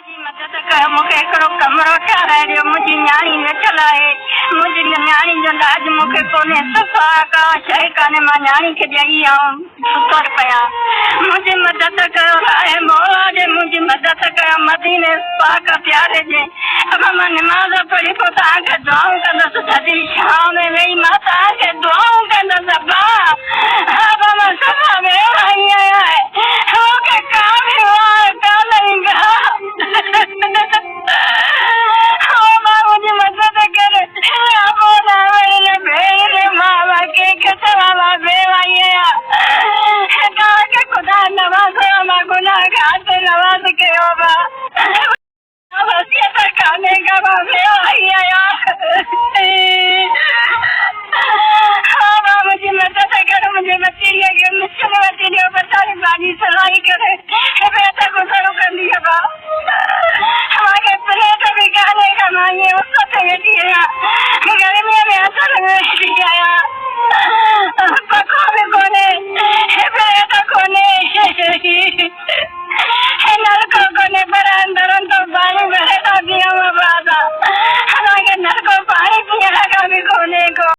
मुझी मदद कयो मूंखे हिकिड़ो कमरो ठाराए मुंहिंजी न्याणी वेठल आहे मुंहिंजी न्याणी जो लाज मूंखे कोन्हे सफ़ा का शइ कान्हे मां न्याणी खे ॾेई आऊं सुतर पिया मुंहिंजी मदद कयो आहे मौला जे मुंहिंजी मदद कयो मदीने पाक प्यारे जे अब मां नमाज़ पढ़ी पोइ तव्हांखे दुआऊं कंदसि थधी छांव में वेही मां तव्हांखे दुआऊं कंदसि अब्बा अब मां सफ़ा वेही आहियां मूंखे का बि मुझे मदद कर खुदा नवाज गुनाहगार से नवाज कयो खाने का मुझे मदद कर मुझे मछली बताने भाजी सलाई करे गुजारो कर लिया हमारे प्लेट भी खाने का मांगे उसको गर्मी में असर